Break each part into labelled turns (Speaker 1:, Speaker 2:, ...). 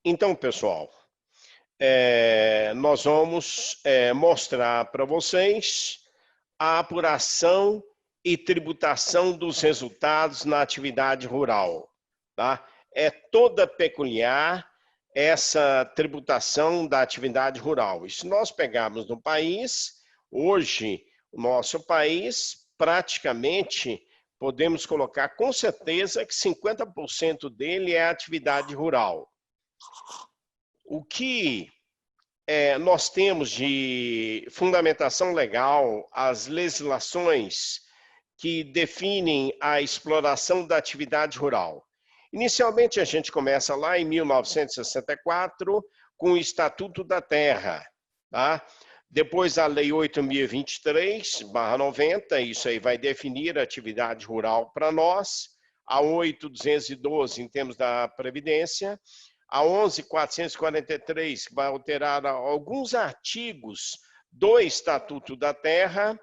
Speaker 1: Então, pessoal, nós vamos mostrar para vocês a apuração e tributação dos resultados na atividade rural. Tá? É toda peculiar essa tributação da atividade rural. E se nós pegarmos no país, hoje, o nosso país, praticamente, podemos colocar com certeza que 50% dele é atividade rural. O que nós temos de fundamentação legal, as legislações que definem a exploração da atividade rural. Inicialmente, a gente começa lá em 1964, com o Estatuto da Terra. Tá? Depois, a Lei 8.023/90, isso aí vai definir a atividade rural para nós. A 8.212, em termos da Previdência. A 11.443, que vai alterar alguns artigos do Estatuto da Terra,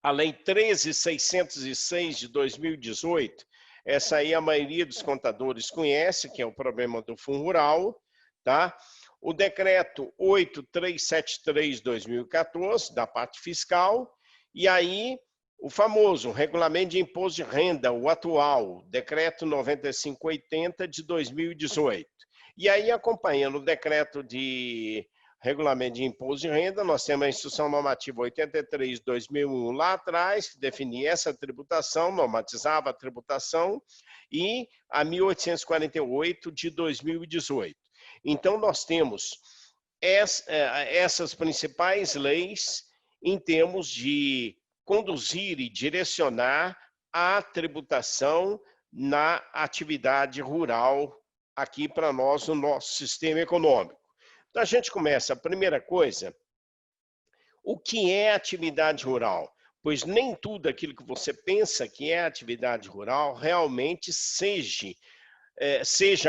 Speaker 1: a Lei 13.606 de 2018, essa aí a maioria dos contadores conhece, que é o problema do Fundo Rural, tá? O Decreto 8.373 de 2014, da parte fiscal, e aí o famoso Regulamento de Imposto de Renda, o atual, Decreto 9580 de 2018. E aí, acompanhando o Decreto de Regulamento de Imposto de Renda, nós temos a Instrução Normativa 83 de 2001 lá atrás, que definia essa tributação, normatizava a tributação, e a 1848 de 2018. Então, nós temos essas principais leis em termos de conduzir e direcionar a tributação na atividade rural aqui para nós, no nosso sistema econômico. Então, a gente começa, a primeira coisa, o que é atividade rural? Pois nem tudo aquilo que você pensa que é atividade rural realmente seja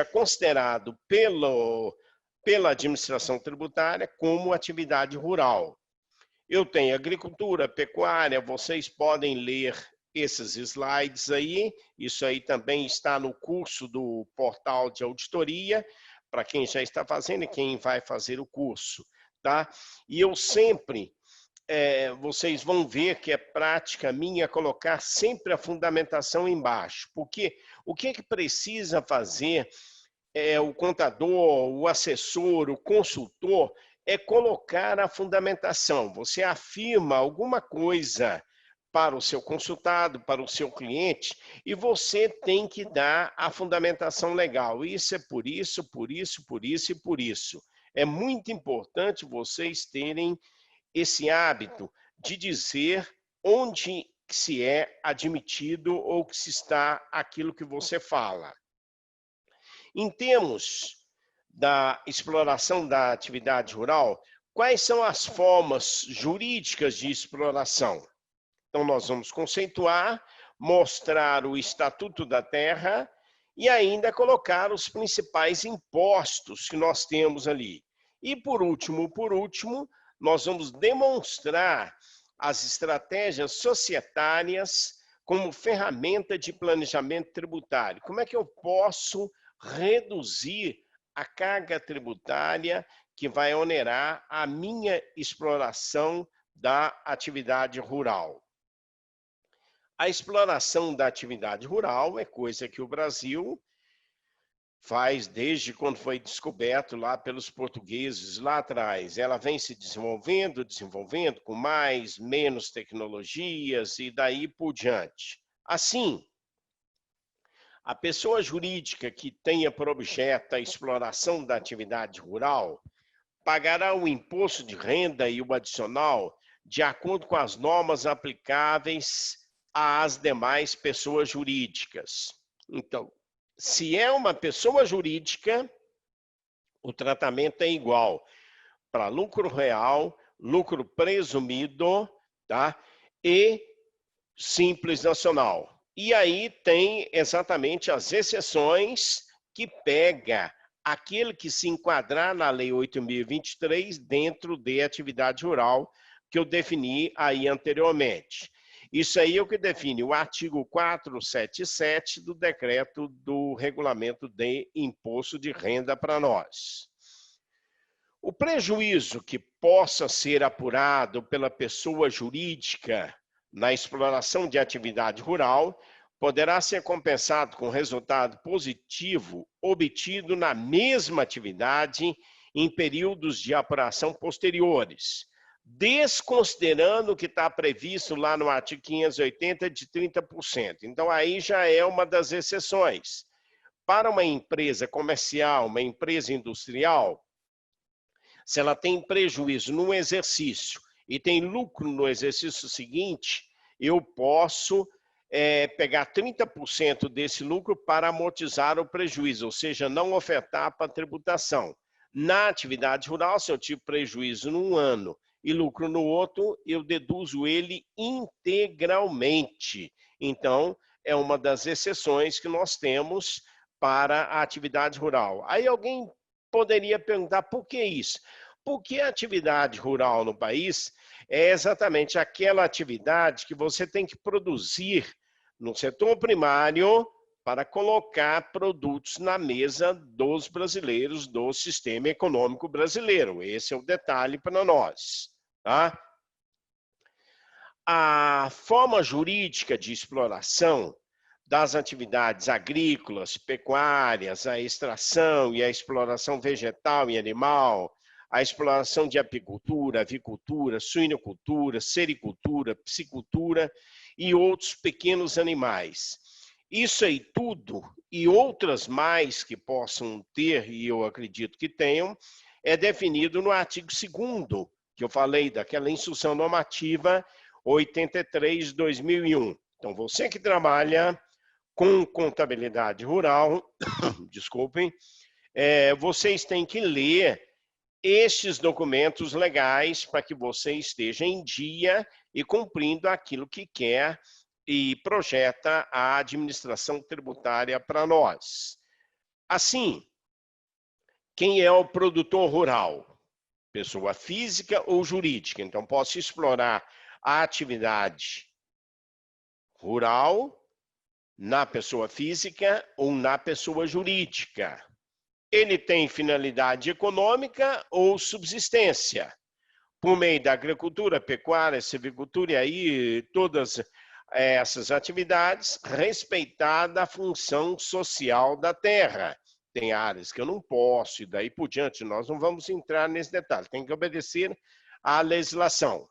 Speaker 1: considerado pela administração tributária como atividade rural. Eu tenho agricultura, pecuária, vocês podem ler esses slides aí, isso aí também está no curso do portal de auditoria, para quem já está fazendo e quem vai fazer o curso, tá? E eu sempre, vocês vão ver que é prática minha colocar sempre a fundamentação embaixo, porque o que é que precisa fazer o contador, o assessor, o consultor, é colocar a fundamentação. Você afirma alguma coisa para o seu consultado, para o seu cliente, e você tem que dar a fundamentação legal. Isso é por isso, por isso, por isso e por isso. É muito importante vocês terem esse hábito de dizer onde se é admitido ou que se está aquilo que você fala. Em termos da exploração da atividade rural, quais são as formas jurídicas de exploração? Então, nós vamos conceituar, mostrar o Estatuto da Terra e ainda colocar os principais impostos que nós temos ali. E, por último, nós vamos demonstrar as estratégias societárias como ferramenta de planejamento tributário. Como é que eu posso reduzir a carga tributária que vai onerar a minha exploração da atividade rural? A exploração da atividade rural é coisa que o Brasil faz desde quando foi descoberto lá pelos portugueses lá atrás. Ela vem se desenvolvendo com mais, menos tecnologias e daí por diante. Assim, a pessoa jurídica que tenha por objeto a exploração da atividade rural pagará o imposto de renda e o adicional de acordo com as normas aplicáveis às demais pessoas jurídicas. Então, se é uma pessoa jurídica, o tratamento é igual para lucro real, lucro presumido, tá? E simples nacional. E aí tem exatamente as exceções que pega aquele que se enquadrar na Lei 8.023 dentro de atividade rural que eu defini aí anteriormente. Isso aí é o que define o artigo 477 do decreto do regulamento de imposto de renda para nós. O prejuízo que possa ser apurado pela pessoa jurídica na exploração de atividade rural poderá ser compensado com resultado positivo obtido na mesma atividade em períodos de apuração posteriores, desconsiderando o que está previsto lá no artigo 580 de 30%. Então, aí já é uma das exceções. Para uma empresa comercial, uma empresa industrial, se ela tem prejuízo no exercício e tem lucro no exercício seguinte, eu posso pegar 30% desse lucro para amortizar o prejuízo, ou seja, não ofertar para tributação. Na atividade rural, se eu tive prejuízo num ano e lucro no outro, eu deduzo ele integralmente. Então, é uma das exceções que nós temos para a atividade rural. Aí alguém poderia perguntar por que isso? Porque a atividade rural no país é exatamente aquela atividade que você tem que produzir no setor primário para colocar produtos na mesa dos brasileiros, do sistema econômico brasileiro. Esse é o detalhe para nós. Tá? A forma jurídica de exploração das atividades agrícolas, pecuárias, a extração e a exploração vegetal e animal, a exploração de apicultura, avicultura, suinocultura, sericultura, piscicultura e outros pequenos animais. Isso aí tudo e outras mais que possam ter, e eu acredito que tenham, é definido no artigo 2º, que eu falei, daquela instrução normativa 83 de 2001. Então, você que trabalha com contabilidade rural, desculpem, vocês têm que ler estes documentos legais para que você esteja em dia e cumprindo aquilo que quer e projeta a administração tributária para nós. Assim, quem é o produtor rural? Pessoa física ou jurídica? Então, posso explorar a atividade rural na pessoa física ou na pessoa jurídica. Ele tem finalidade econômica ou subsistência, por meio da agricultura, pecuária, silvicultura e aí todas essas atividades, respeitada a função social da terra. Tem áreas que eu não posso, e daí por diante, nós não vamos entrar nesse detalhe, tem que obedecer à legislação.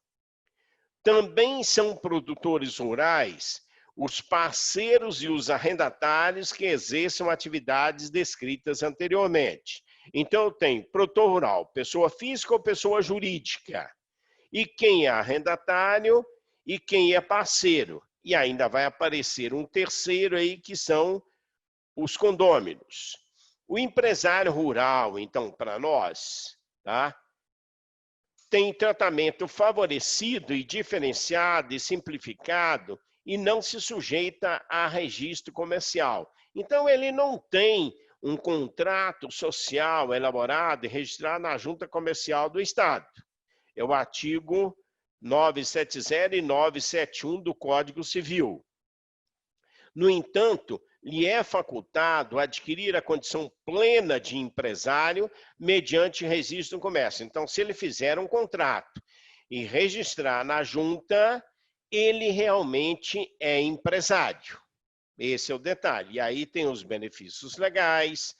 Speaker 1: Também são produtores rurais os parceiros e os arrendatários que exerçam atividades descritas anteriormente. Então, eu tenho produtor rural, pessoa física ou pessoa jurídica. E quem é arrendatário e quem é parceiro. E ainda vai aparecer um terceiro aí, que são os condôminos. O empresário rural, então, para nós, tá? Tem tratamento favorecido e diferenciado e simplificado e não se sujeita a registro comercial. Então, ele não tem um contrato social elaborado e registrado na Junta Comercial do Estado. É o artigo 970 e 971 do Código Civil. No entanto, lhe é facultado adquirir a condição plena de empresário mediante registro no comércio. Então, se ele fizer um contrato e registrar na junta, ele realmente é empresário. Esse é o detalhe. E aí tem os benefícios legais,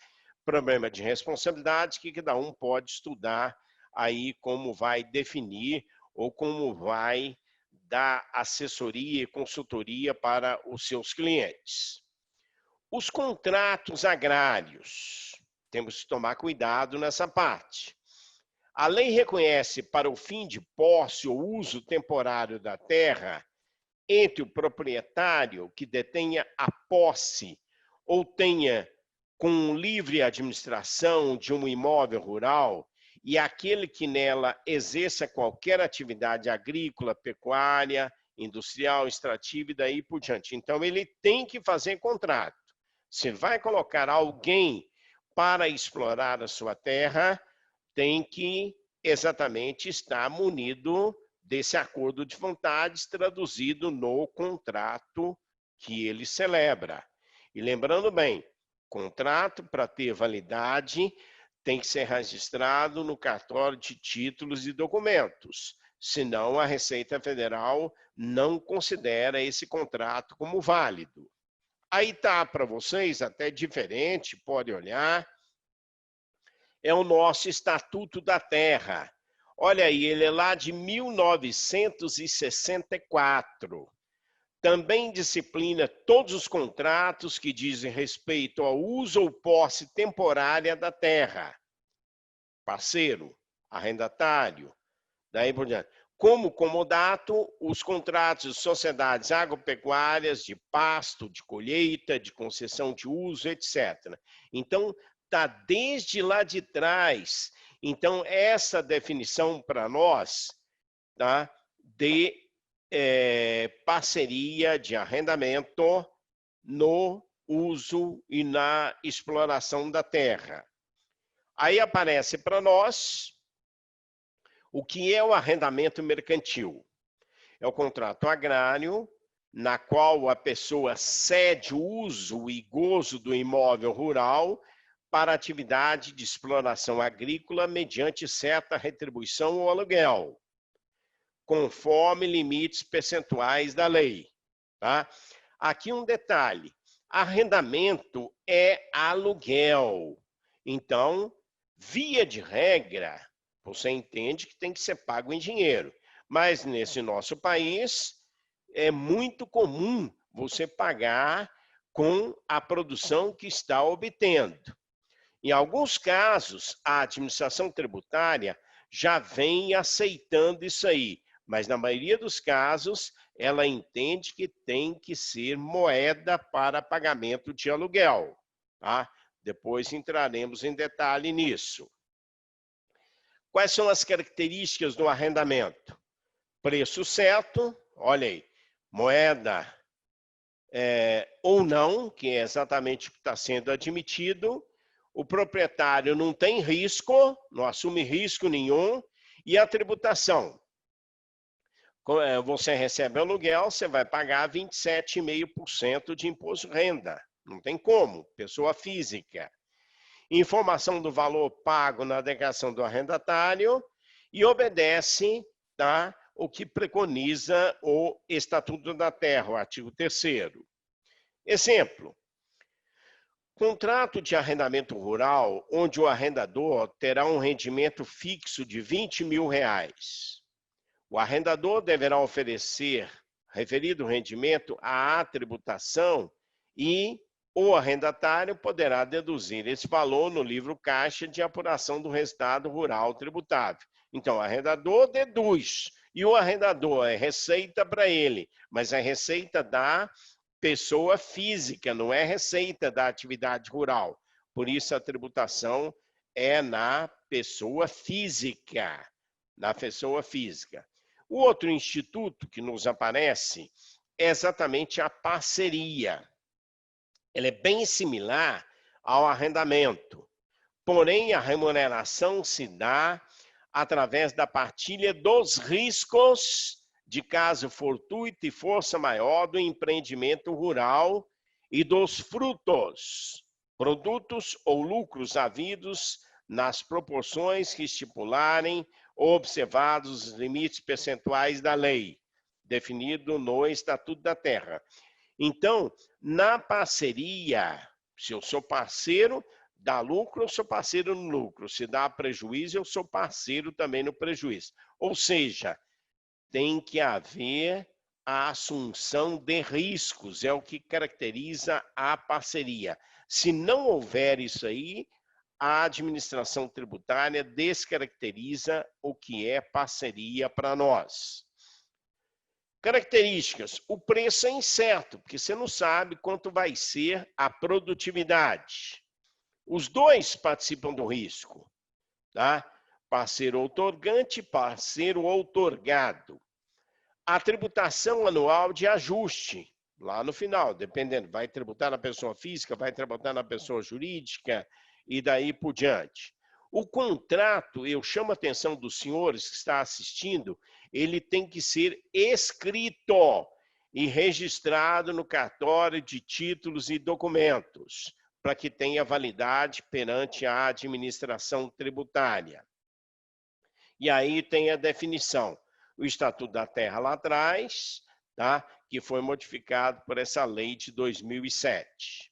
Speaker 1: problema de responsabilidade, que cada um pode estudar aí como vai definir ou como vai dar assessoria e consultoria para os seus clientes. Os contratos agrários, temos que tomar cuidado nessa parte. A lei reconhece para o fim de posse ou uso temporário da terra entre o proprietário que detenha a posse ou tenha com livre administração de um imóvel rural e aquele que nela exerça qualquer atividade agrícola, pecuária, industrial, extrativa e daí por diante. Então, ele tem que fazer contrato. Se vai colocar alguém para explorar a sua terra, tem que exatamente estar munido desse acordo de vontades traduzido no contrato que ele celebra. E lembrando bem, contrato, para ter validade, tem que ser registrado no cartório de títulos e documentos, senão a Receita Federal não considera esse contrato como válido. Aí tá para vocês, até diferente, pode olhar, é o nosso Estatuto da Terra. Olha aí, ele é lá de 1964. Também disciplina todos os contratos que dizem respeito ao uso ou posse temporária da terra. Parceiro, arrendatário, daí por diante. Como comodato, os contratos de sociedades agropecuárias, de pasto, de colheita, de concessão de uso, etc. Então, está desde lá de trás. Então, essa definição para nós, tá, de parceria de arrendamento no uso e na exploração da terra. Aí aparece para nós o que é o arrendamento mercantil. É o contrato agrário, na qual a pessoa cede o uso e gozo do imóvel rural para atividade de exploração agrícola mediante certa retribuição ou aluguel, conforme limites percentuais da lei. Tá? Aqui um detalhe, arrendamento é aluguel. Então, via de regra, você entende que tem que ser pago em dinheiro. Mas nesse nosso país, é muito comum você pagar com a produção que está obtendo. Em alguns casos, a administração tributária já vem aceitando isso aí, mas na maioria dos casos, ela entende que tem que ser moeda para pagamento de aluguel. Tá? Depois entraremos em detalhe nisso. Quais são as características do arrendamento? Preço certo, olha aí, moeda ou não, que é exatamente o que está sendo admitido. O proprietário não tem risco, não assume risco nenhum, e a tributação. Você recebe aluguel, você vai pagar 27,5% de imposto de renda. Não tem como, pessoa física. Informação do valor pago na declaração do arrendatário e obedece, tá, o que preconiza o Estatuto da Terra, o artigo 3º. Exemplo. Contrato de arrendamento rural, onde o arrendador terá um rendimento fixo de R$20 mil. O arrendador deverá oferecer referido rendimento à tributação e o arrendatário poderá deduzir esse valor no livro caixa de apuração do resultado rural tributável. Então, o arrendador deduz e o arrendador é receita para ele, mas é receita da pessoa física, não é receita da atividade rural. Por isso, a tributação é na pessoa física. Na pessoa física. O outro instituto que nos aparece é exatamente a parceria. Ela é bem similar ao arrendamento, porém a remuneração se dá através da partilha dos riscos de caso fortuito e força maior do empreendimento rural e dos frutos, produtos ou lucros havidos nas proporções que estipularem ou observados os limites percentuais da lei, definido no Estatuto da Terra. Então, na parceria, se eu sou parceiro, dá lucro, eu sou parceiro no lucro. Se dá prejuízo, eu sou parceiro também no prejuízo. Ou seja, tem que haver a assunção de riscos, é o que caracteriza a parceria. Se não houver isso aí, a administração tributária descaracteriza o que é parceria para nós. Características. O preço é incerto, porque você não sabe quanto vai ser a produtividade. Os dois participam do risco, tá? Parceiro outorgante, parceiro outorgado. A tributação anual de ajuste, lá no final, dependendo, vai tributar na pessoa física, vai tributar na pessoa jurídica e daí por diante. O contrato, eu chamo a atenção dos senhores que estão assistindo, ele tem que ser escrito e registrado no cartório de títulos e documentos, para que tenha validade perante a administração tributária. E aí tem a definição, o Estatuto da Terra lá atrás, tá? Que foi modificado por essa lei de 2007.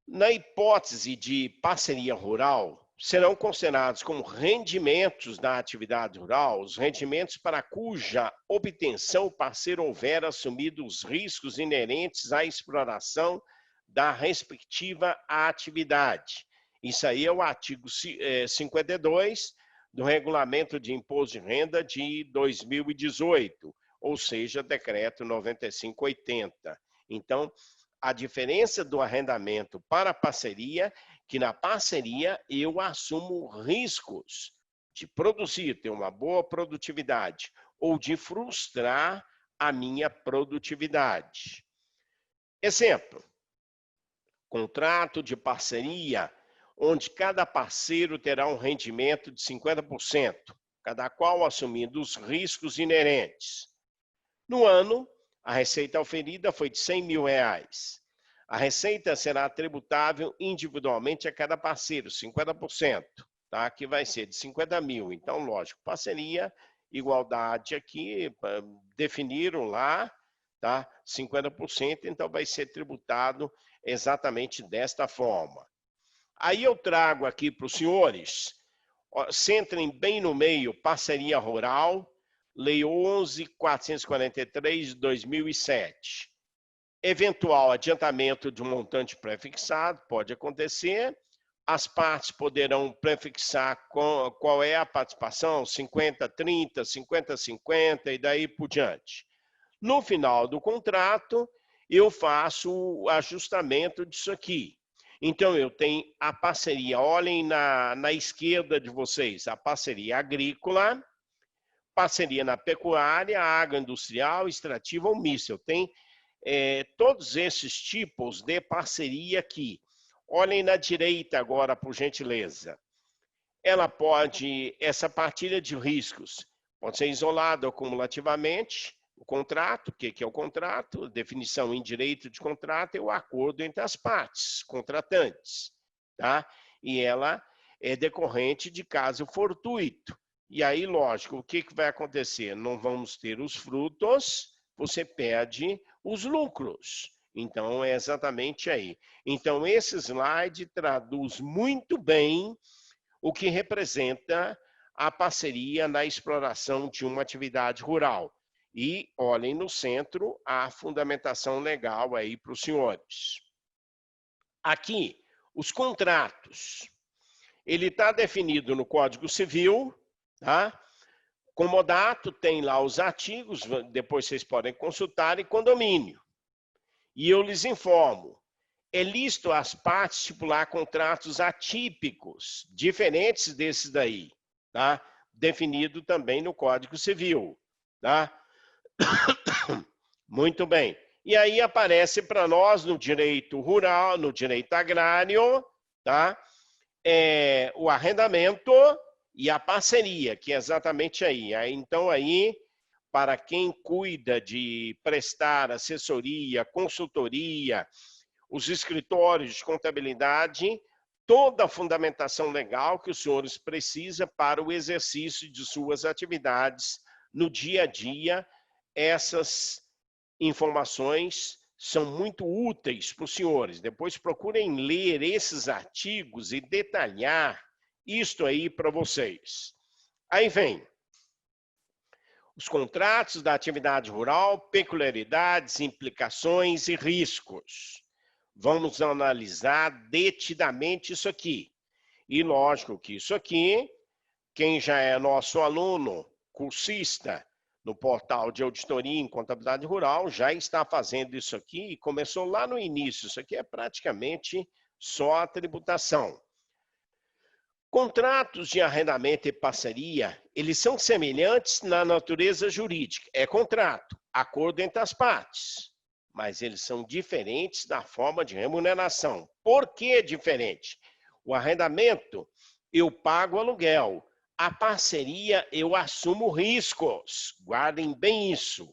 Speaker 1: Na hipótese de parceria rural, serão considerados como rendimentos da atividade rural os rendimentos para cuja obtenção o parceiro houver assumido os riscos inerentes à exploração da respectiva atividade. Isso aí é o artigo 52 do Regulamento de Imposto de Renda de 2018, ou seja, Decreto 9580. Então, a diferença do arrendamento para a parceria, que na parceria eu assumo riscos de produzir, ter uma boa produtividade, ou de frustrar a minha produtividade. Exemplo, contrato de parceria, onde cada parceiro terá um rendimento de 50%, cada qual assumindo os riscos inerentes. No ano, a receita oferida foi de R$100 mil. A receita será tributável individualmente a cada parceiro, 50%, tá? Que vai ser de 50 mil. Então, lógico, parceria, igualdade aqui, definiram lá, tá? 50%, então vai ser tributado exatamente desta forma. Aí eu trago aqui para os senhores, centrem bem no meio, parceria rural, Lei 11.443 de 2007. Eventual adiantamento de um montante prefixado, pode acontecer. As partes poderão prefixar qual é a participação, 50-30, 50-50 e daí por diante. No final do contrato, eu faço o ajustamento disso aqui. Então, eu tenho a parceria, olhem na esquerda de vocês, a parceria agrícola, parceria na pecuária, agroindustrial, extrativa ou mista. Eu tenho todos esses tipos de parceria aqui. Olhem na direita agora, por gentileza. Ela pode, essa partilha de riscos, pode ser isolada ou cumulativamente. O contrato, o que é o contrato? Definição em direito de contrato é o acordo entre as partes contratantes, tá? E ela é decorrente de caso fortuito. E aí, lógico, o que vai acontecer? Não vamos ter os frutos, você perde os lucros. Então, é exatamente aí. Então, esse slide traduz muito bem o que representa a parceria na exploração de uma atividade rural. E olhem no centro a fundamentação legal aí para os senhores. Aqui, os contratos. Ele está definido no Código Civil, tá? Comodato tem lá os artigos, depois vocês podem consultar, e condomínio. E eu lhes informo, é lícito às partes estipular contratos atípicos, diferentes desses daí, tá? Definido também no Código Civil, tá? Muito bem. E aí aparece para nós no direito rural, no direito agrário, tá? O arrendamento e a parceria, que é exatamente aí. Então, aí, para quem cuida de prestar assessoria, consultoria, os escritórios de contabilidade, toda a fundamentação legal que os senhores precisam para o exercício de suas atividades no dia a dia, essas informações são muito úteis para os senhores. Depois procurem ler esses artigos e detalhar isto aí para vocês. Aí vem os contratos da atividade rural, peculiaridades, implicações e riscos. Vamos analisar detidamente isso aqui. E lógico que isso aqui, quem já é nosso aluno, cursista, no portal de auditoria em contabilidade rural, já está fazendo isso aqui e começou lá no início. Isso aqui é praticamente só a tributação. Contratos de arrendamento e parceria, eles são semelhantes na natureza jurídica. É contrato, acordo entre as partes, mas eles são diferentes na forma de remuneração. Por que diferente? O arrendamento, eu pago aluguel. A parceria, eu assumo riscos. Guardem bem isso.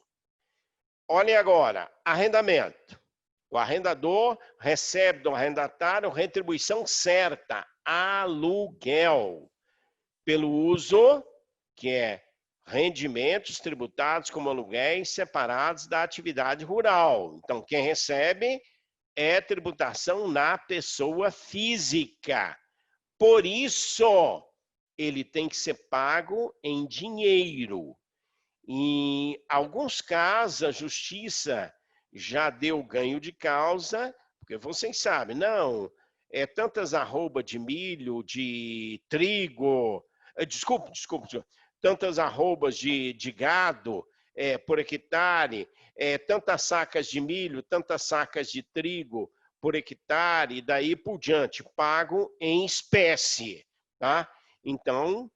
Speaker 1: Olhem agora, arrendamento. O arrendador recebe do arrendatário retribuição certa, aluguel, pelo uso, que é rendimentos tributados como aluguéis separados da atividade rural. Então, quem recebe é tributação na pessoa física. Por isso, ele tem que ser pago em dinheiro. Em alguns casos, a justiça já deu ganho de causa, porque vocês sabem, não, tantas arrobas de milho, de trigo, desculpa, tantas arrobas de gado por hectare, tantas sacas de milho, tantas sacas de trigo por hectare, e daí por diante, pago em espécie, tá? Então,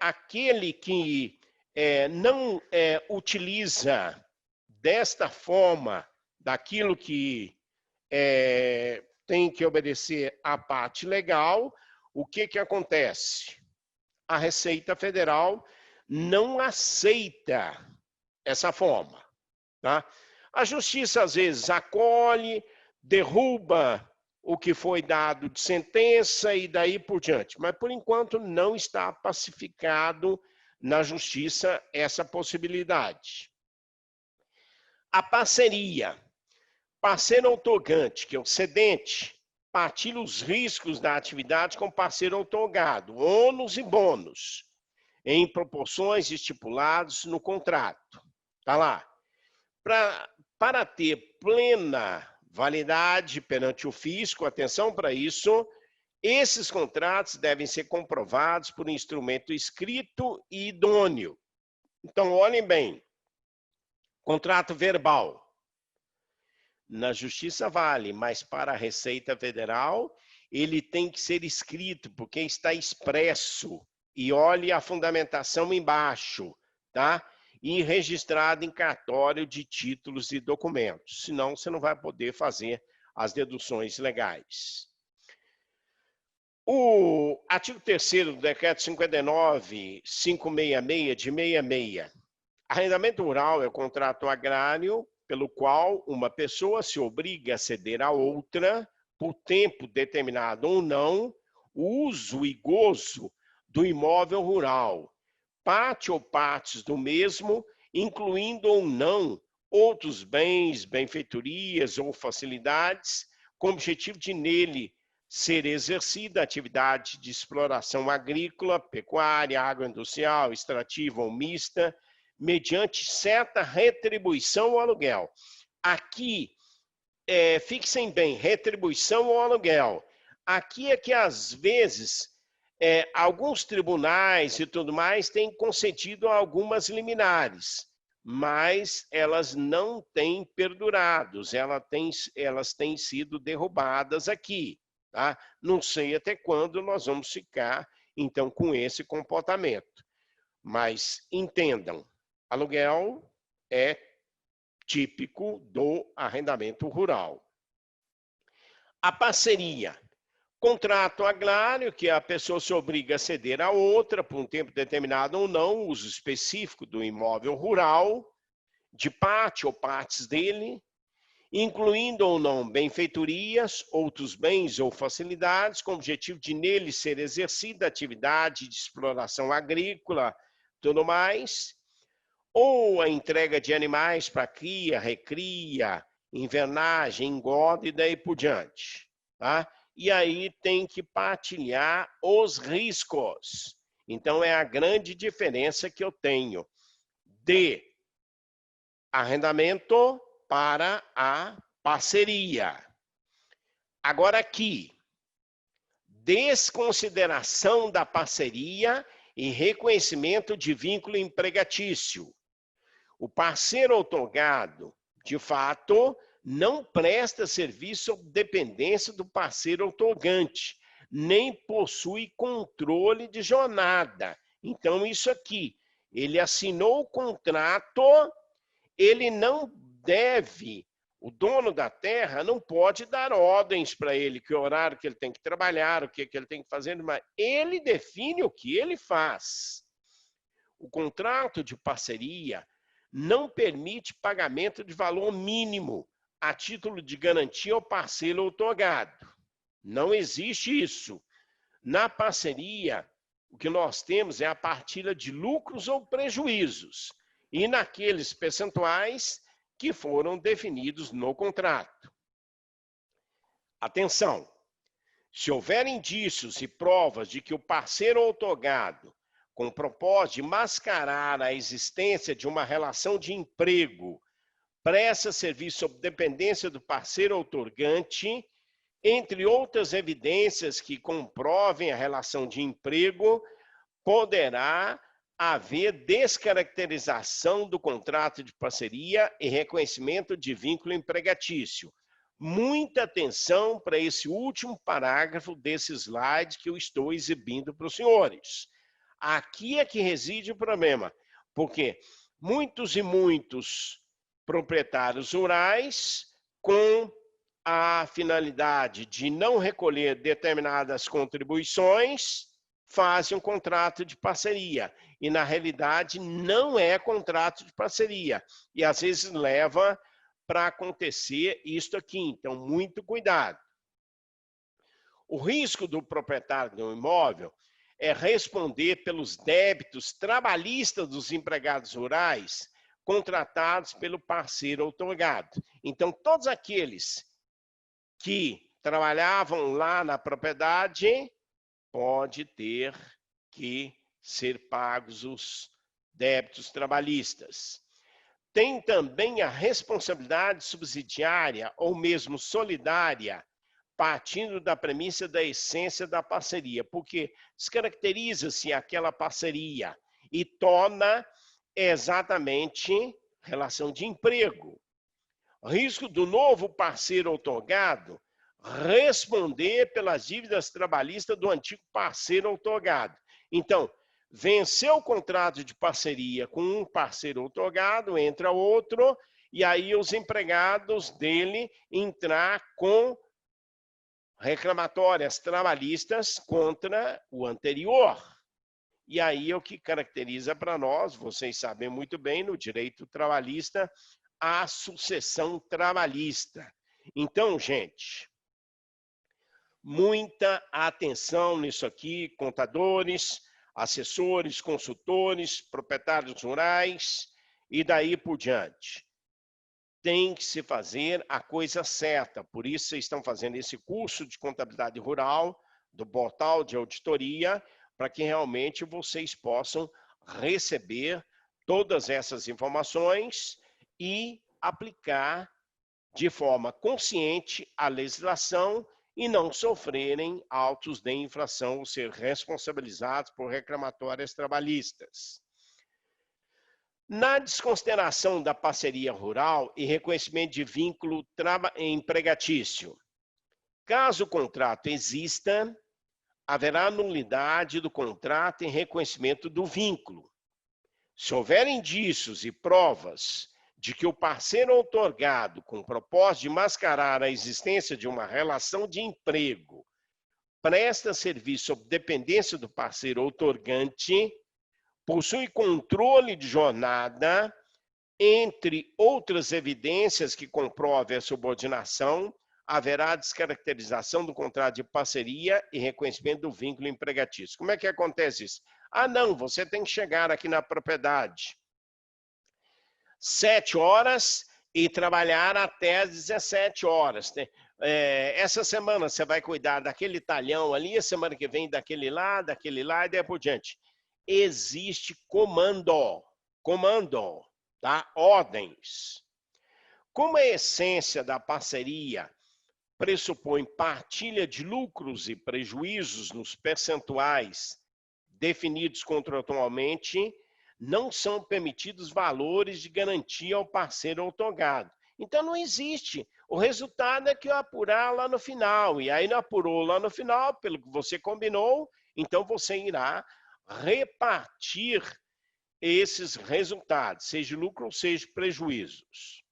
Speaker 1: aquele que não utiliza desta forma, daquilo que tem que obedecer à parte legal, o que acontece? A Receita Federal não aceita essa forma. Tá? A Justiça, às vezes, acolhe, derruba o que foi dado de sentença e daí por diante. Mas, por enquanto, não está pacificado na Justiça essa possibilidade. A parceria. Parceiro outorgante, que é o cedente, partilha os riscos da atividade com o parceiro outorgado, ônus e bônus, em proporções estipuladas no contrato. Tá lá. Para ter plena validade perante o fisco, atenção para isso, esses contratos devem ser comprovados por instrumento escrito e idôneo. Então, olhem bem. Contrato verbal. Na Justiça vale, mas para a Receita Federal, ele tem que ser escrito, porque está expresso. E olhe a fundamentação embaixo, tá? E registrado em cartório de títulos e documentos. Senão, você não vai poder fazer as deduções legais. O artigo 3º do Decreto 59.566 de 66. Arrendamento rural é o contrato agrário pelo qual uma pessoa se obriga a ceder a outra, por tempo determinado ou não, o uso e gozo do imóvel rural, parte ou partes do mesmo, incluindo ou não outros bens, benfeitorias ou facilidades, com o objetivo de nele ser exercida a atividade de exploração agrícola, pecuária, agroindustrial, extrativa ou mista, mediante certa retribuição ou aluguel. Aqui, fixem bem, retribuição ou aluguel. Aqui é que, às vezes, alguns tribunais e tudo mais têm concedido algumas liminares, mas elas não têm perdurado, elas têm sido derrubadas aqui. Tá? Não sei até quando nós vamos ficar, então, com esse comportamento. Mas entendam, aluguel é típico do arrendamento rural. A parceria. Contrato agrário, que a pessoa se obriga a ceder a outra por um tempo determinado ou não, uso específico do imóvel rural, de parte ou partes dele, incluindo ou não benfeitorias, outros bens ou facilidades, com o objetivo de nele ser exercida a atividade de exploração agrícola, tudo mais, ou a entrega de animais para cria, recria, invernagem, engorda e daí por diante. Tá? E aí tem que partilhar os riscos. Então, é a grande diferença que eu tenho de arrendamento para a parceria. Agora aqui, desconsideração da parceria e reconhecimento de vínculo empregatício. O parceiro outorgado, de fato, não presta serviço sob dependência do parceiro outorgante, nem possui controle de jornada. Então, isso aqui, ele assinou o contrato, ele não deve O dono da terra não pode dar ordens para ele, que horário que ele tem que trabalhar, o que ele tem que fazer, mas ele define o que ele faz. O contrato de parceria não permite pagamento de valor mínimo a título de garantia ao parceiro outorgado. Não existe isso. Na parceria, o que nós temos é a partilha de lucros ou prejuízos, e naqueles percentuais que foram definidos no contrato. Atenção! Se houver indícios e provas de que o parceiro outorgado, com o propósito de mascarar a existência de uma relação de emprego, presta serviço sob dependência do parceiro outorgante, entre outras evidências que comprovem a relação de emprego, poderá haver descaracterização do contrato de parceria e reconhecimento de vínculo empregatício. Muita atenção para esse último parágrafo desse slide que eu estou exibindo para os senhores. Aqui é que reside o problema, porque muitos e muitos proprietários rurais, com a finalidade de não recolher determinadas contribuições, fazem um contrato de parceria. E, na realidade, não é contrato de parceria. E, às vezes, leva para acontecer isto aqui. Então, muito cuidado. O risco do proprietário do imóvel é responder pelos débitos trabalhistas dos empregados rurais contratados pelo parceiro outorgado. Então, todos aqueles que trabalhavam lá na propriedade pode ter que ser pagos os débitos trabalhistas. Tem também a responsabilidade subsidiária ou mesmo solidária, partindo da premissa da essência da parceria, porque descaracteriza-se aquela parceria e torna exatamente relação de emprego. Risco do novo parceiro outorgado responder pelas dívidas trabalhistas do antigo parceiro outorgado. Então, venceu o contrato de parceria com um parceiro outorgado, entra outro, e aí os empregados dele entrar com reclamatórias trabalhistas contra o anterior. E aí é o que caracteriza para nós, vocês sabem muito bem, no direito trabalhista, a sucessão trabalhista. Então, gente, muita atenção nisso aqui, contadores, assessores, consultores, proprietários rurais e daí por diante. Tem que se fazer a coisa certa, por isso vocês estão fazendo esse curso de contabilidade rural do portal de auditoria, para que realmente vocês possam receber todas essas informações e aplicar de forma consciente a legislação e não sofrerem autos de infração ou ser responsabilizados por reclamatórias trabalhistas. Na desconsideração da parceria rural e reconhecimento de vínculo empregatício, caso o contrato exista, haverá nulidade do contrato em reconhecimento do vínculo. Se houver indícios e provas de que o parceiro outorgado, com o propósito de mascarar a existência de uma relação de emprego, presta serviço sob dependência do parceiro outorgante, possui controle de jornada, entre outras evidências que comprovem a subordinação, haverá descaracterização do contrato de parceria e reconhecimento do vínculo empregatício. Como é que acontece isso? Ah, não, você tem que chegar aqui na propriedade 7 horas e trabalhar até às 17 horas. Essa semana você vai cuidar daquele talhão ali, a semana que vem daquele lá e daí por diante. Existe comando, tá? Ordens. Como a essência da parceria pressupõe partilha de lucros e prejuízos nos percentuais definidos contratualmente, não são permitidos valores de garantia ao parceiro outorgado. Então, não existe. O resultado é que eu apurar lá no final. E aí, não apurou lá no final, pelo que você combinou, então você irá repartir esses resultados, seja lucro ou seja prejuízos.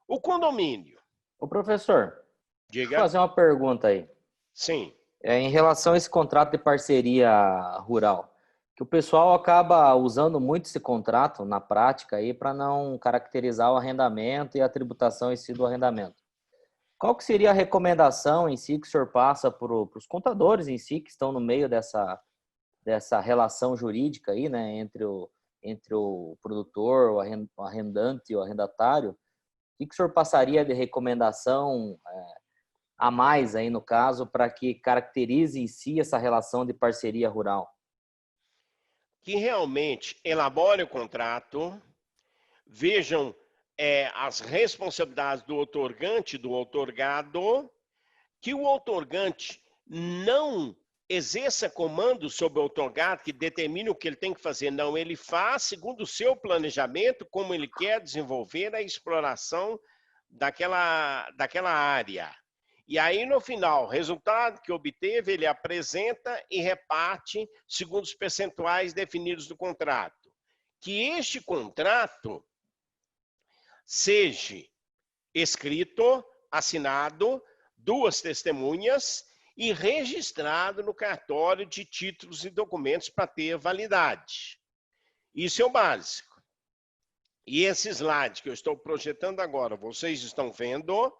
Speaker 1: O condomínio,
Speaker 2: Ô, professor, deixa eu
Speaker 1: diga.
Speaker 2: fazer uma pergunta aí.
Speaker 1: Sim.
Speaker 2: Em relação a esse contrato de parceria rural, que o pessoal acaba usando muito esse contrato na prática aí para não caracterizar o arrendamento e a tributação em si do arrendamento. Qual que seria a recomendação em si que o senhor passa para os contadores em si que estão no meio dessa relação jurídica aí, né, entre o produtor, o arrendante e o arrendatário? O que o senhor passaria de recomendação a mais aí no caso para que caracterize em si essa relação de parceria rural?
Speaker 1: Que realmente elabore o contrato, vejam as responsabilidades do outorgante, do outorgado, que o outorgante não exerça comando sobre o outorgado que determine o que ele tem que fazer. Não, ele faz segundo o seu planejamento, como ele quer desenvolver a exploração daquela área. E aí, no final, o resultado que obteve, ele apresenta e reparte segundo os percentuais definidos do contrato. Que este contrato seja escrito, assinado, duas testemunhas e registrado no cartório de títulos e documentos para ter validade. Isso é o básico. E esse slide que eu estou projetando agora, vocês estão vendo,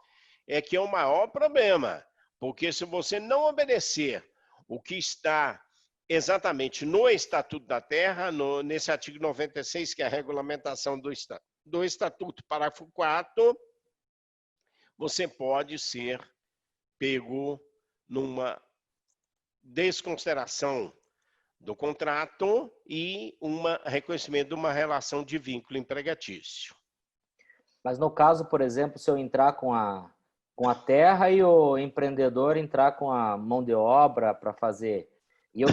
Speaker 1: é que é o maior problema. Porque se você não obedecer o que está exatamente no Estatuto da Terra, nesse artigo 96, que é a regulamentação do Estatuto, parágrafo 4º, você pode ser pego numa desconsideração do contrato e reconhecimento de uma relação de vínculo empregatício.
Speaker 2: Mas no caso, por exemplo, se eu entrar com a terra e o empreendedor entrar com a mão de obra para fazer, e eu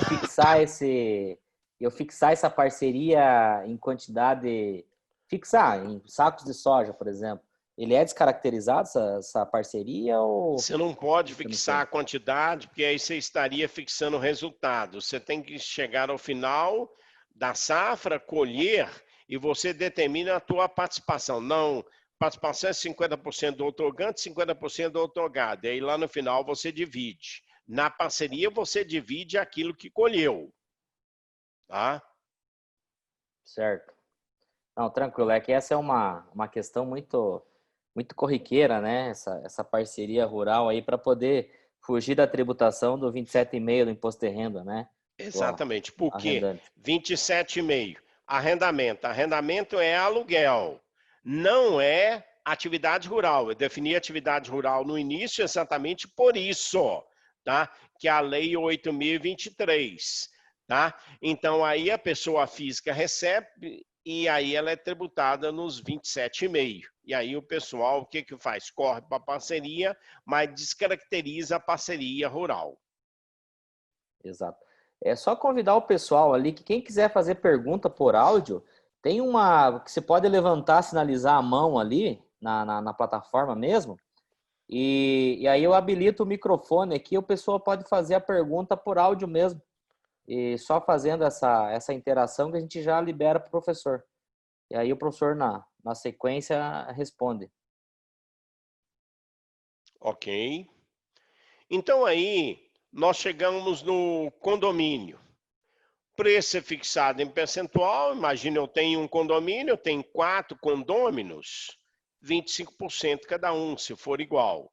Speaker 2: fixar essa parceria em quantidade, fixar em sacos de soja, por exemplo, ele é descaracterizado essa parceria ou
Speaker 1: Você não pode
Speaker 2: isso não
Speaker 1: fixar
Speaker 2: tem?
Speaker 1: a quantidade, porque aí você estaria fixando o resultado. Você tem que chegar ao final da safra, colher, e você determina a tua participação. Não, participação é 50% do outorgante, 50% do outorgado. E aí lá no final você divide. Na parceria você divide aquilo que colheu. Tá?
Speaker 2: Certo. Não, tranquilo. É que essa é uma questão muito corriqueira, né? Essa parceria rural aí para poder fugir da tributação do 27,5 do imposto de renda, né? Do
Speaker 1: Exatamente. Por quê?
Speaker 2: arrendante.
Speaker 1: 27,5. Arrendamento. Arrendamento é aluguel. Não é atividade rural. Eu defini atividade rural no início exatamente por isso, tá? Que é a lei 8.023, tá? Então aí a pessoa física recebe e aí ela é tributada nos 27,5. E aí o pessoal, o que que faz? Corre para a parceria, mas descaracteriza a parceria rural.
Speaker 2: Exato. É só convidar o pessoal ali que quem quiser fazer pergunta por áudio, tem uma que você pode levantar, sinalizar a mão ali na plataforma mesmo. E aí eu habilito o microfone aqui, o pessoal pode fazer a pergunta por áudio mesmo. E só fazendo essa interação que a gente já libera para o professor. E aí o professor, na sequência, responde.
Speaker 1: Ok. Então aí nós chegamos no condomínio. Preço é fixado em percentual. Imagina, eu tenho um condomínio, eu tenho 4 condôminos, 25% cada um, se for igual.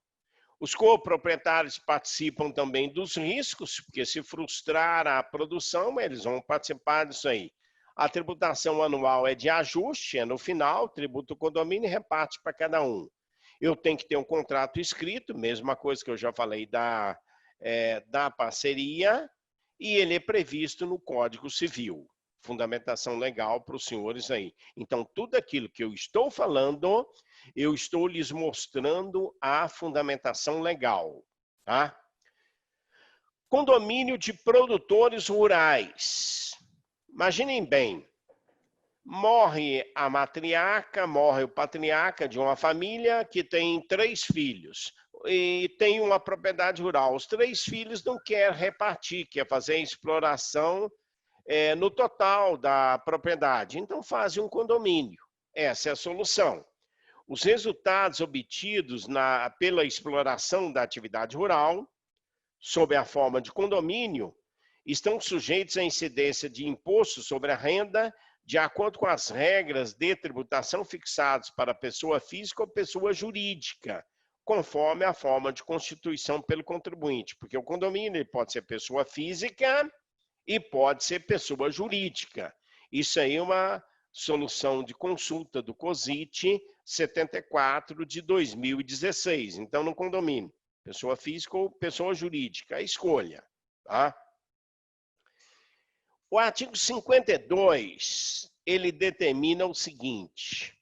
Speaker 1: Os coproprietários participam também dos riscos, porque se frustrar a produção, eles vão participar disso aí. A tributação anual é de ajuste, é no final, tributa o condomínio e reparte para cada um. Eu tenho que ter um contrato escrito, mesma coisa que eu já falei da parceria, e ele é previsto no Código Civil. Fundamentação legal para os senhores aí. Então, tudo aquilo que eu estou falando, eu estou lhes mostrando a fundamentação legal. Tá? Condomínio de produtores rurais. Imaginem bem, morre a matriarca, morre o patriarca de uma família que tem 3 filhos e tem uma propriedade rural. Os 3 filhos não querem repartir, quer fazer exploração no total da propriedade. Então fazem um condomínio. Essa é a solução. os resultados obtidos pela exploração da atividade rural, sob a forma de condomínio, estão sujeitos à incidência de imposto sobre a renda de acordo com as regras de tributação fixadas para pessoa física ou pessoa jurídica, conforme a forma de constituição pelo contribuinte, porque o condomínio ele pode ser pessoa física e pode ser pessoa jurídica. Isso aí é uma solução de consulta do COSIT 74 de 2016. Então, no condomínio, pessoa física ou pessoa jurídica, a escolha. Tá? O artigo 52, ele determina o seguinte: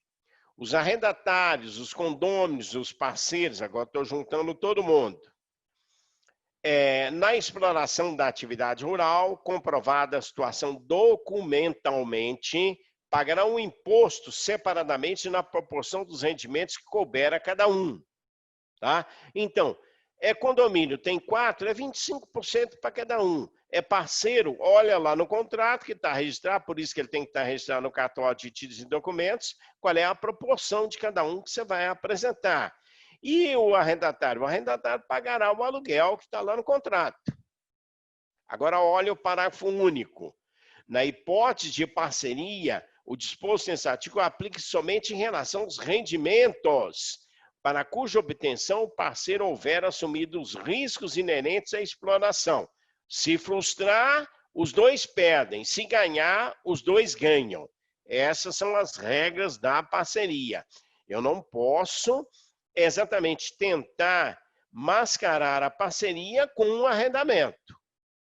Speaker 1: os arrendatários, os condôminos, os parceiros, agora estou juntando todo mundo, na exploração da atividade rural, comprovada a situação documentalmente, pagarão o imposto separadamente na proporção dos rendimentos que couber a cada um. Tá? Então, condomínio, tem 4, é 25% para cada um. É parceiro, olha lá no contrato que está registrado, por isso que ele tem que estar registrado no cartório de títulos e documentos, qual é a proporção de cada um que você vai apresentar. E o arrendatário pagará o aluguel que está lá no contrato. Agora, olha o parágrafo único. Na hipótese de parceria, o disposto nesse artigo aplica somente em relação aos rendimentos, para cuja obtenção o parceiro houver assumido os riscos inerentes à exploração. Se frustrar, os dois perdem. Se ganhar, os dois ganham. Essas são as regras da parceria. Eu não posso exatamente tentar mascarar a parceria com um arrendamento.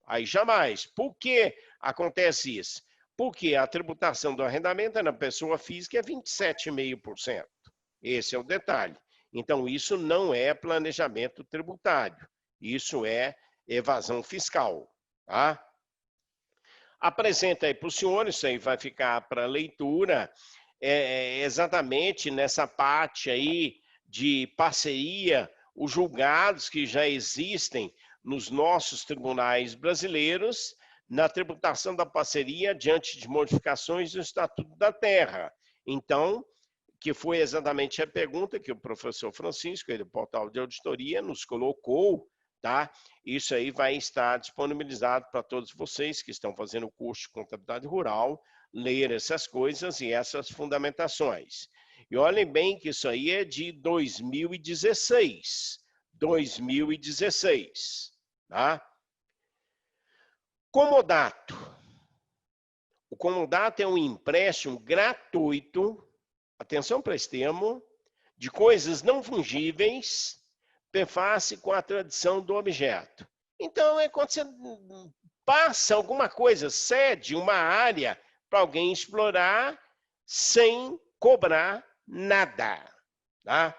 Speaker 1: Aí jamais. Por que acontece isso? Porque a tributação do arrendamento na pessoa física é 27,5%. Esse é o detalhe. Então, isso não é planejamento tributário. Isso é evasão fiscal. Tá? Apresenta aí para o senhor, isso aí vai ficar para leitura, exatamente nessa parte aí de parceria, os julgados que já existem nos nossos tribunais brasileiros, na tributação da parceria diante de modificações do Estatuto da Terra. Então, que foi exatamente a pergunta que o professor Francisco, do portal de auditoria, nos colocou, tá? Isso aí vai estar disponibilizado para todos vocês que estão fazendo o curso de contabilidade rural, ler essas coisas e essas fundamentações. E olhem bem que isso aí é de 2016. 2016, tá? Comodato. O comodato é um empréstimo gratuito, atenção para esse termo, de coisas não fungíveis, perface com a tradição do objeto. Então, é quando você passa alguma coisa, cede uma área para alguém explorar sem cobrar nada. Tá?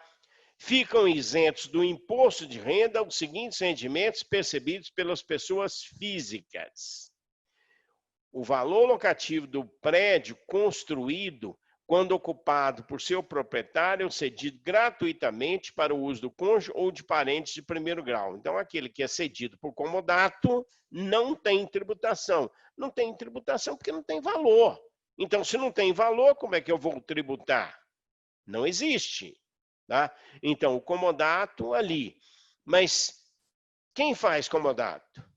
Speaker 1: Ficam isentos do imposto de renda os seguintes rendimentos percebidos pelas pessoas físicas: o valor locativo do prédio construído quando ocupado por seu proprietário ou cedido gratuitamente para o uso do cônjuge ou de parentes de primeiro grau. Então, aquele que é cedido por comodato não tem tributação. Não tem tributação porque não tem valor. Então, se não tem valor, como é que eu vou tributar? Não existe. Tá? Então, o comodato ali. Mas quem faz comodato?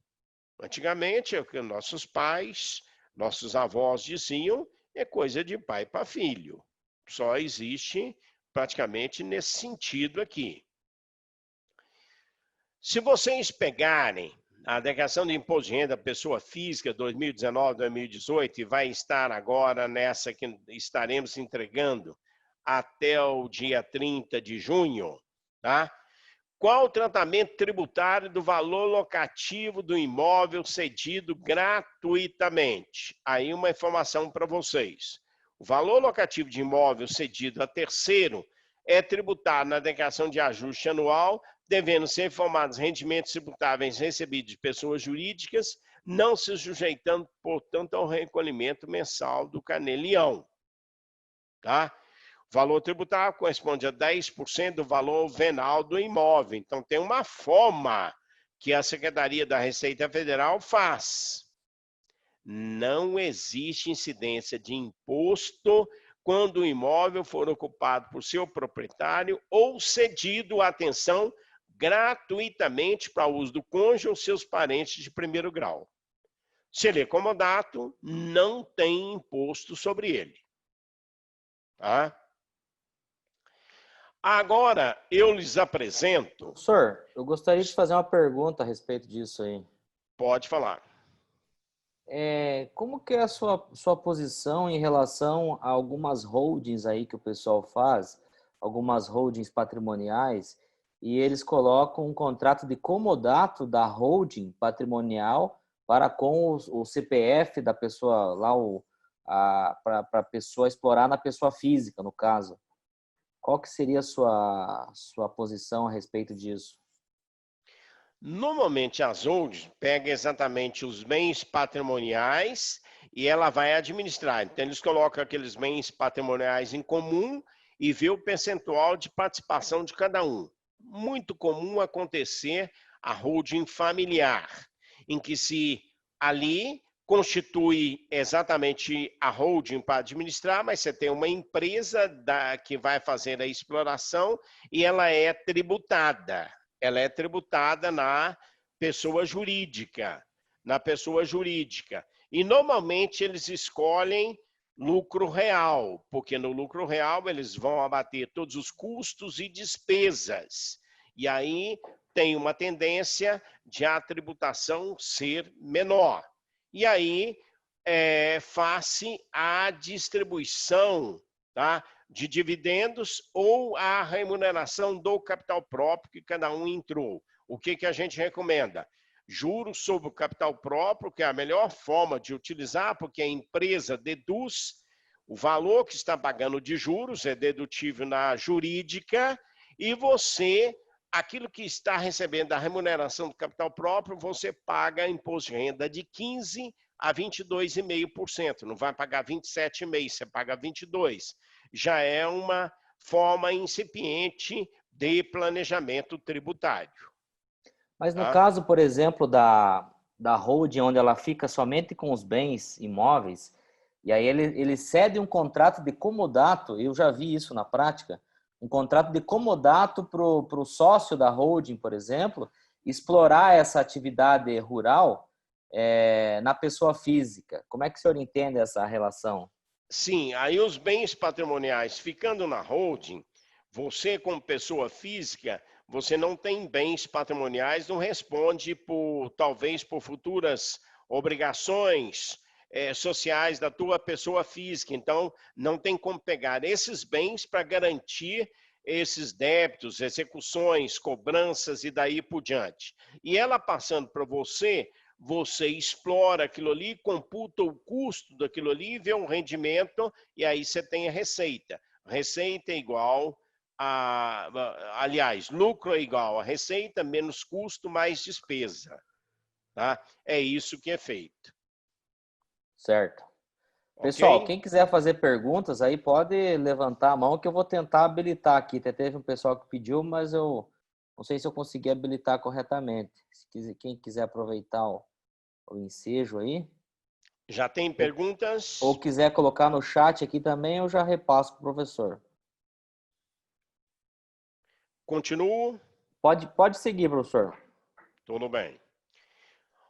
Speaker 1: Antigamente, é o que nossos pais, nossos avós diziam, é coisa de pai para filho. Só existe praticamente nesse sentido aqui. Se vocês pegarem a declaração de imposto de renda pessoa física 2019, 2018, e vai estar agora nessa que estaremos entregando até o dia 30 de junho, tá? Qual o tratamento tributário do valor locativo do imóvel cedido gratuitamente? Aí uma informação para vocês. O valor locativo de imóvel cedido a terceiro é tributado na declaração de ajuste anual, devendo ser informados rendimentos tributáveis recebidos de pessoas jurídicas, não se sujeitando, portanto, ao recolhimento mensal do Canelião. Tá? O valor tributável corresponde a 10% do valor venal do imóvel. Então, tem uma forma que a Secretaria da Receita Federal faz. Não existe incidência de imposto quando o imóvel for ocupado por seu proprietário ou cedido, atenção, gratuitamente para uso do cônjuge ou seus parentes de primeiro grau. Se ele é comodato, não tem imposto sobre ele. Tá? Agora, eu lhes apresento...
Speaker 2: Professor, eu gostaria de fazer uma pergunta a respeito disso aí.
Speaker 1: Pode falar.
Speaker 2: Como que é a sua posição em relação a algumas holdings aí que o pessoal faz, algumas holdings patrimoniais, e eles colocam um contrato de comodato da holding patrimonial para com o CPF da pessoa lá, para a pessoa explorar na pessoa física, no caso. Qual que seria a sua posição a respeito disso?
Speaker 1: Normalmente, as holdings pegam exatamente os bens patrimoniais e ela vai administrar. Então, eles colocam aqueles bens patrimoniais em comum e vê o percentual de participação de cada um. Muito comum acontecer a holding familiar, em que se ali constitui exatamente a holding para administrar, mas você tem uma empresa que vai fazer a exploração e ela é tributada. Ela é tributada na pessoa jurídica, E normalmente eles escolhem lucro real, porque no lucro real eles vão abater todos os custos e despesas. E aí tem uma tendência de a tributação ser menor. E aí, face à distribuição, tá, de dividendos ou a remuneração do capital próprio que cada um entrou. O que a gente recomenda? Juros sobre o capital próprio, que é a melhor forma de utilizar, porque a empresa deduz o valor que está pagando de juros, é dedutível na jurídica, e você, aquilo que está recebendo da remuneração do capital próprio, você paga imposto de renda de 15% a 22,5%. Não vai pagar 27,5%, você paga 22%. Já é uma forma incipiente de planejamento tributário.
Speaker 2: Mas no caso, por exemplo, da holding, onde ela fica somente com os bens imóveis, e aí ele cede um contrato de comodato, eu já vi isso na prática, um contrato de comodato para o sócio da holding, por exemplo, explorar essa atividade rural na pessoa física. Como é que o senhor entende essa relação?
Speaker 1: Sim, aí os bens patrimoniais ficando na holding, você como pessoa física, você não tem bens patrimoniais, não responde talvez por futuras obrigações sociais da tua pessoa física. Então, não tem como pegar esses bens para garantir esses débitos, execuções, cobranças e daí por diante. E ela passando para você, você explora aquilo ali, computa o custo daquilo ali, vê um rendimento e aí você tem a receita. Receita é igual aliás, lucro é igual a receita menos custo mais despesa. Tá? É isso que é feito.
Speaker 2: Certo. Pessoal,
Speaker 1: Okay?
Speaker 2: quem quiser fazer perguntas aí pode levantar a mão que eu vou tentar habilitar aqui. Até teve um pessoal que pediu, mas eu não sei se eu consegui habilitar corretamente. Quem quiser aproveitar o ensejo aí.
Speaker 1: Já tem perguntas?
Speaker 2: Ou quiser colocar no chat aqui também, eu já repasso para o professor.
Speaker 1: Continuo?
Speaker 2: Pode seguir, professor.
Speaker 1: Tudo bem.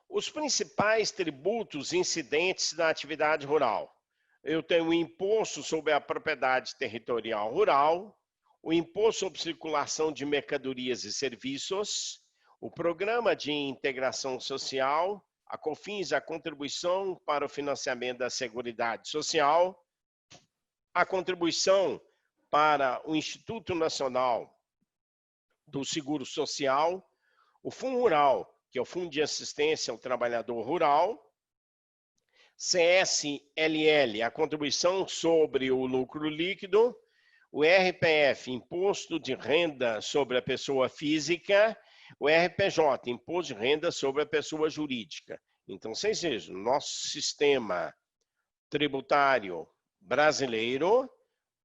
Speaker 1: Os principais tributos incidentes na atividade rural. Eu tenho o imposto sobre a propriedade territorial rural, o imposto sobre circulação de mercadorias e serviços, o programa de integração social, a COFINS, a contribuição para o financiamento da Seguridade Social, a contribuição para o Instituto Nacional do Seguro Social, o Fundo Rural, que é o Fundo de Assistência ao Trabalhador Rural, CSLL, a contribuição sobre o lucro líquido, o RPF, Imposto de Renda sobre a Pessoa Física, o RPJ, Imposto de Renda sobre a Pessoa Jurídica. Então, vocês vejam, nosso sistema tributário brasileiro,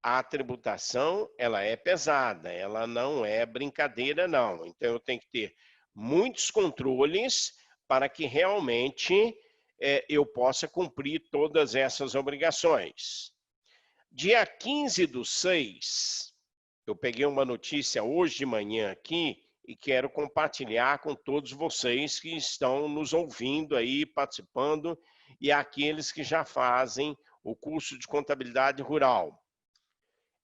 Speaker 1: a tributação, ela é pesada, ela não é brincadeira, não. Então, eu tenho que ter muitos controles para que realmente eu possa cumprir todas essas obrigações. Dia 15/6, eu peguei uma notícia hoje de manhã aqui e quero compartilhar com todos vocês que estão nos ouvindo aí, participando, e aqueles que já fazem o curso de contabilidade rural.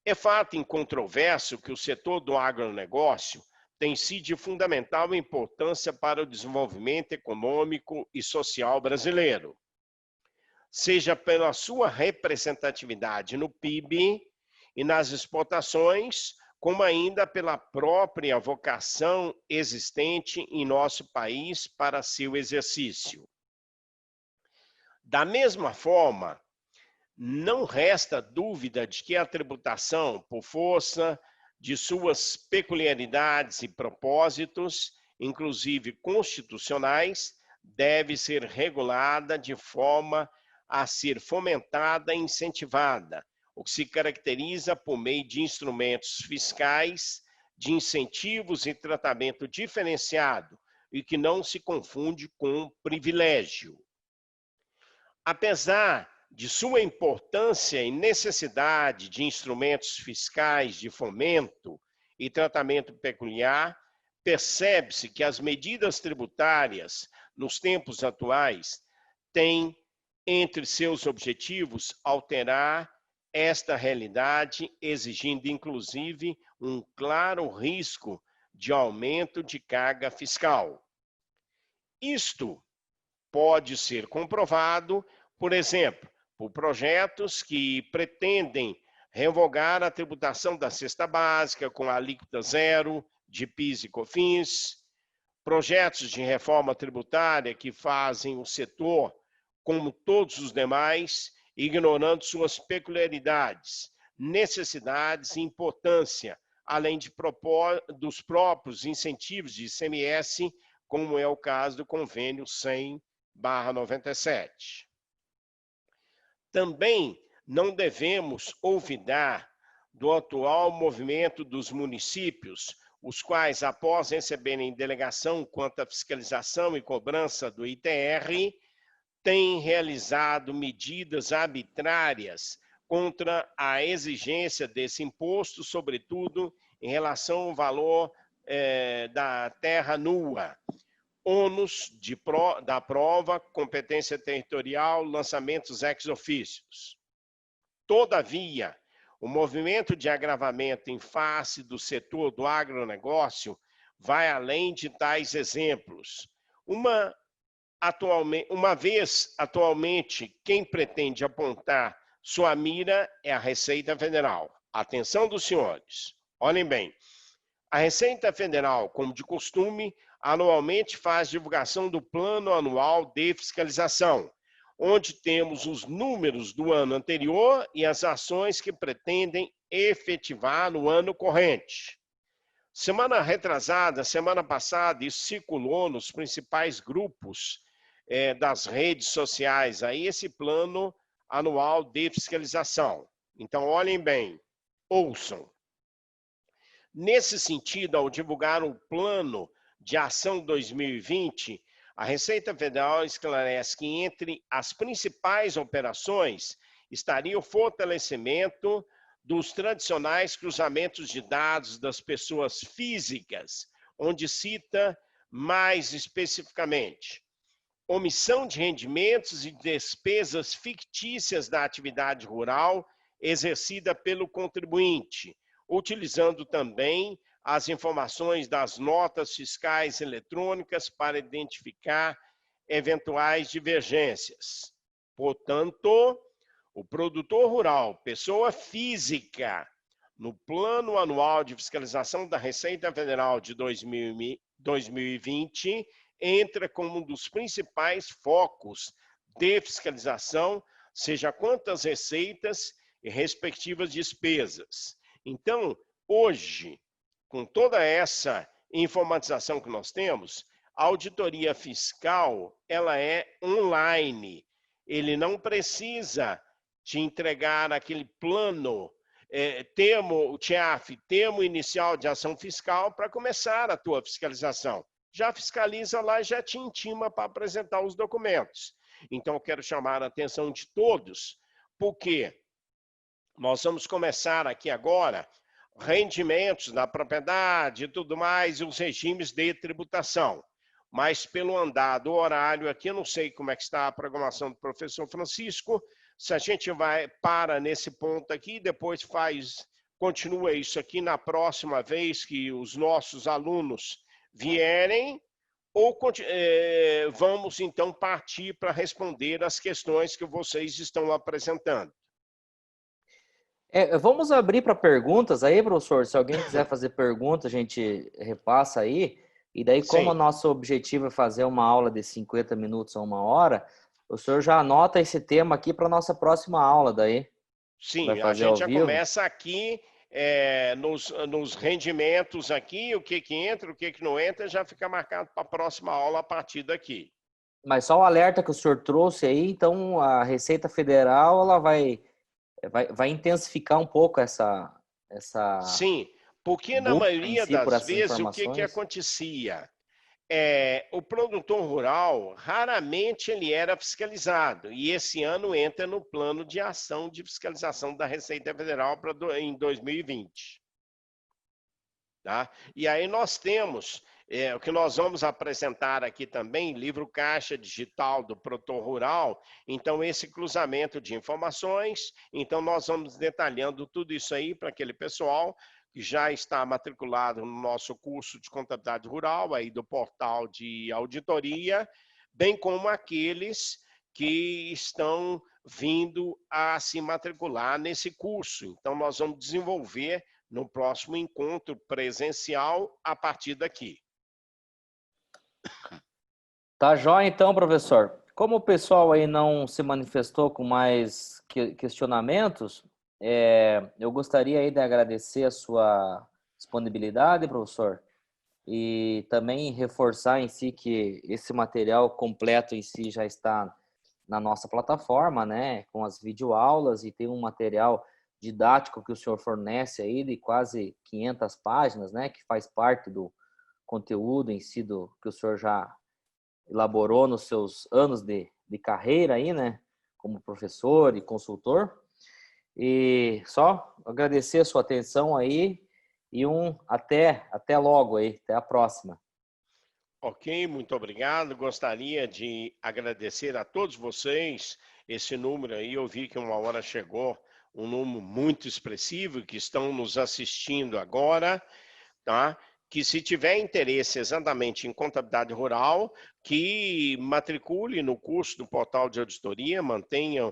Speaker 1: É fato incontroverso que o setor do agronegócio tem sido de fundamental importância para o desenvolvimento econômico e social brasileiro, seja pela sua representatividade no PIB e nas exportações, como ainda pela própria vocação existente em nosso país para seu exercício. Da mesma forma, não resta dúvida de que a tributação, por força de suas peculiaridades e propósitos, inclusive constitucionais, deve ser regulada de forma a ser fomentada e incentivada, o que se caracteriza por meio de instrumentos fiscais, de incentivos e tratamento diferenciado, e que não se confunde com privilégio. Apesar de sua importância e necessidade de instrumentos fiscais de fomento e tratamento peculiar, percebe-se que as medidas tributárias, nos tempos atuais, têm entre seus objetivos alterar esta realidade, exigindo inclusive um claro risco de aumento de carga fiscal. Isto pode ser comprovado, por exemplo, por projetos que pretendem revogar a tributação da cesta básica com a alíquota zero de PIS e COFINS, projetos de reforma tributária que fazem o setor como todos os demais, ignorando suas peculiaridades, necessidades e importância, além dos próprios incentivos de ICMS, como é o caso do convênio 100/97. Também não devemos olvidar do atual movimento dos municípios, os quais, após receberem delegação quanto à fiscalização e cobrança do ITR, têm realizado medidas arbitrárias contra a exigência desse imposto, sobretudo em relação ao valor da terra nua, ônus da prova, competência territorial, lançamentos ex officios. Todavia, o movimento de agravamento em face do setor do agronegócio vai além de tais exemplos. Uma vez, atualmente, quem pretende apontar sua mira é a Receita Federal. Atenção dos senhores, olhem bem. A Receita Federal, como de costume, anualmente faz divulgação do Plano Anual de Fiscalização, onde temos os números do ano anterior e as ações que pretendem efetivar no ano corrente. Semana retrasada, semana passada, isso circulou nos principais grupos das redes sociais, aí esse plano anual de fiscalização. Então, olhem bem, ouçam. Nesse sentido, ao divulgar o Plano de Ação 2020, a Receita Federal esclarece que entre as principais operações estaria o fortalecimento dos tradicionais cruzamentos de dados das pessoas físicas, onde cita mais especificamente omissão de rendimentos e despesas fictícias da atividade rural exercida pelo contribuinte, utilizando também as informações das notas fiscais eletrônicas para identificar eventuais divergências. Portanto, o produtor rural, pessoa física, no Plano Anual de Fiscalização da Receita Federal de 2020, entra como um dos principais focos de fiscalização, seja quanto às receitas e respectivas despesas. Então, hoje, com toda essa informatização que nós temos, a auditoria fiscal, ela é online. Ele não precisa te entregar aquele plano, termo inicial de ação fiscal para começar a tua fiscalização. Já fiscaliza lá e já te intima para apresentar os documentos. Então, eu quero chamar a atenção de todos, porque Nós vamos começar aqui agora rendimentos da propriedade e tudo mais, e os regimes de tributação. Mas pelo andar do horário aqui, eu não sei como é que está a programação do professor Francisco, se a gente para nesse ponto aqui, depois continua isso aqui na próxima vez que os nossos alunos vierem, ou vamos então partir para responder as questões que vocês estão apresentando.
Speaker 2: Vamos abrir para perguntas aí, professor. Se alguém quiser fazer pergunta, a gente repassa aí. E daí, como o nosso objetivo é fazer uma aula de 50 minutos a 1 hora, o senhor já anota esse tema aqui para a nossa próxima aula daí.
Speaker 1: Sim, a gente já começa aqui nos rendimentos aqui, o que entra, o que não entra, já fica marcado para a próxima aula a partir daqui.
Speaker 2: Mas só o alerta que o senhor trouxe aí, então a Receita Federal ela vai intensificar um pouco essa...
Speaker 1: Sim, porque na maioria das vezes o que acontecia? O produtor rural, raramente ele era fiscalizado, e esse ano entra no plano de ação de fiscalização da Receita Federal em 2020. Tá? E aí nós temos o que nós vamos apresentar aqui também, livro caixa digital do produtor rural, então esse cruzamento de informações, então nós vamos detalhando tudo isso aí para aquele pessoal que já está matriculado no nosso curso de contabilidade rural, aí do portal de auditoria, bem como aqueles que estão vindo a se matricular nesse curso. Então nós vamos desenvolver no próximo encontro presencial a partir daqui.
Speaker 2: Tá jóia então, professor. Como o pessoal aí não se manifestou com mais questionamentos, eu gostaria aí de agradecer a sua disponibilidade, professor, e também reforçar em si que esse material completo em si já está na nossa plataforma, né, com as videoaulas, e tem um material didático que o senhor fornece aí de quase 500 páginas, né, que faz parte do conteúdo em si que o senhor já elaborou nos seus anos de carreira aí, né, como professor e consultor. E só agradecer a sua atenção aí e até logo aí, até a próxima.
Speaker 1: Ok, muito obrigado. Gostaria de agradecer a todos vocês. Esse número aí, eu vi que 1 hora chegou, um número muito expressivo que estão nos assistindo agora, tá? Que se tiver interesse exatamente em contabilidade rural, que matricule no curso do portal de auditoria, mantenham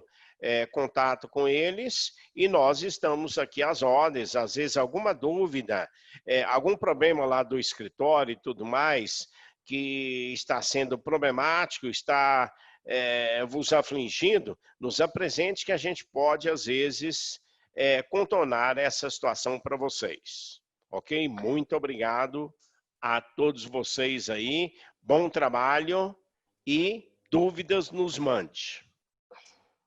Speaker 1: contato com eles, e nós estamos aqui às ordens. Às vezes alguma dúvida, algum problema lá do escritório e tudo mais, que está sendo problemático, está vos afligindo, nos apresente que a gente pode, às vezes, contornar essa situação para vocês. Ok? Muito obrigado a todos vocês aí. Bom trabalho e dúvidas nos mande.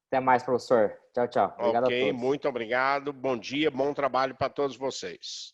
Speaker 2: Até mais, professor. Tchau, tchau. Obrigado a todos.
Speaker 1: Ok, muito obrigado. Bom dia, bom trabalho para todos vocês.